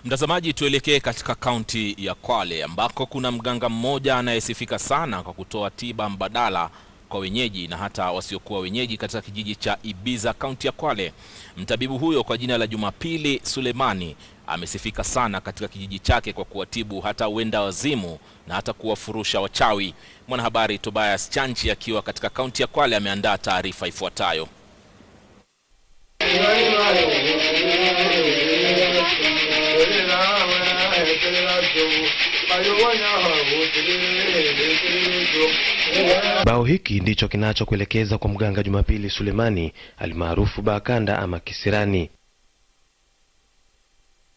Mtazamaji, tuelekee katika kaunti ya Kwale ambako kuna mganga mmoja anayesifika sana kwa kutoa tiba mbadala kwa wenyeji na hata wasiokuwa wenyeji katika kijiji cha Ibiza, kaunti ya Kwale. Mtabibu huyo kwa jina la Jumapili Sulemani amesifika sana katika kijiji chake kwa kuwatibu hata wenda wazimu na hata kuwafurusha wachawi. Mwanahabari Tobias Chanchi akiwa katika kaunti ya Kwale ameandaa taarifa ifuatayo. Bao hiki ndicho kinachokuelekeza kwa mganga Jumapili Sulemani almaarufu Bakanda ama Kisirani.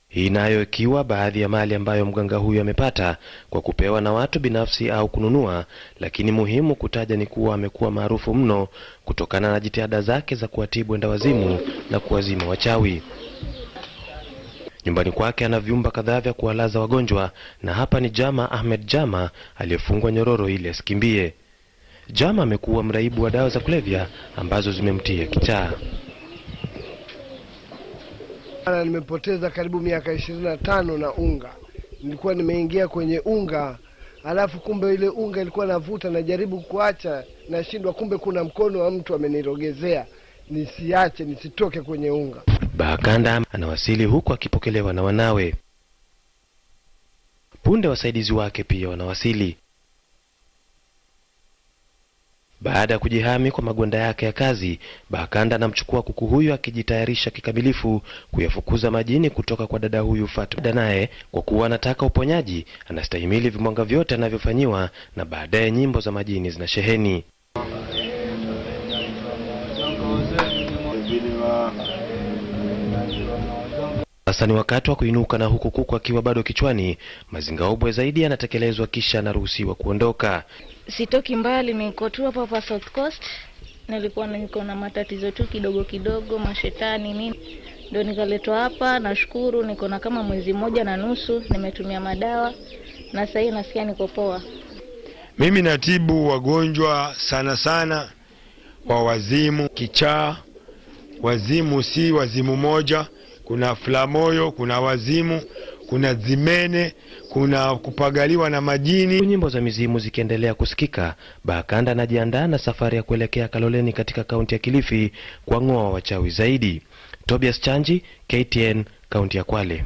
Hii nayo ikiwa baadhi ya mali ambayo mganga huyu amepata kwa kupewa na watu binafsi au kununua, lakini muhimu kutaja ni kuwa amekuwa maarufu mno kutokana na jitihada zake za kuwatibu wendawazimu na kuwazima wachawi. Nyumbani kwake ana vyumba kadhaa vya kuwalaza wagonjwa, na hapa ni Jama Ahmed Jama aliyefungwa nyororo ili asikimbie. Jama amekuwa mraibu wa dawa za kulevya ambazo zimemtia kichaa. Nimepoteza karibu miaka 25 na unga. Nilikuwa nimeingia kwenye unga, alafu kumbe ile unga ilikuwa navuta, najaribu kuacha, nashindwa, kumbe kuna mkono wa mtu amenirogezea nisiache, nisitoke kwenye unga. Bakanda anawasili huku akipokelewa na wanawe. Punde wasaidizi wake pia wanawasili. Baada ya kujihami kwa magwanda yake ya kazi, Bakanda anamchukua kuku huyu akijitayarisha kikamilifu kuyafukuza majini kutoka kwa dada huyu Fatuma. Naye kwa kuwa anataka uponyaji, anastahimili vimwanga vyote anavyofanyiwa, na baadaye nyimbo za majini zinasheheni. Sasa ni wakati wa kuinuka, na huku kuku akiwa bado kichwani, mazingaombwe zaidi yanatekelezwa kisha anaruhusiwa kuondoka. Sitoki mbali, niko tu hapa South Coast. Nilikuwa niko na matatizo tu kidogo kidogo, mashetani nini, ndio nikaletwa hapa. Nashukuru niko na kama mwezi 1.5 nimetumia madawa na sasa hivi nasikia niko poa. Mimi natibu wagonjwa sana sana wa wazimu, kichaa. Wazimu si wazimu moja, kuna flamoyo, kuna wazimu, kuna zimene, kuna kupagaliwa na majini. Nyimbo za mizimu zikiendelea kusikika, Bakanda anajiandaa na safari ya kuelekea Kaloleni katika kaunti ya Kilifi kwa ng'oa wachawi zaidi. Tobias Chanchi, KTN, kaunti ya Kwale.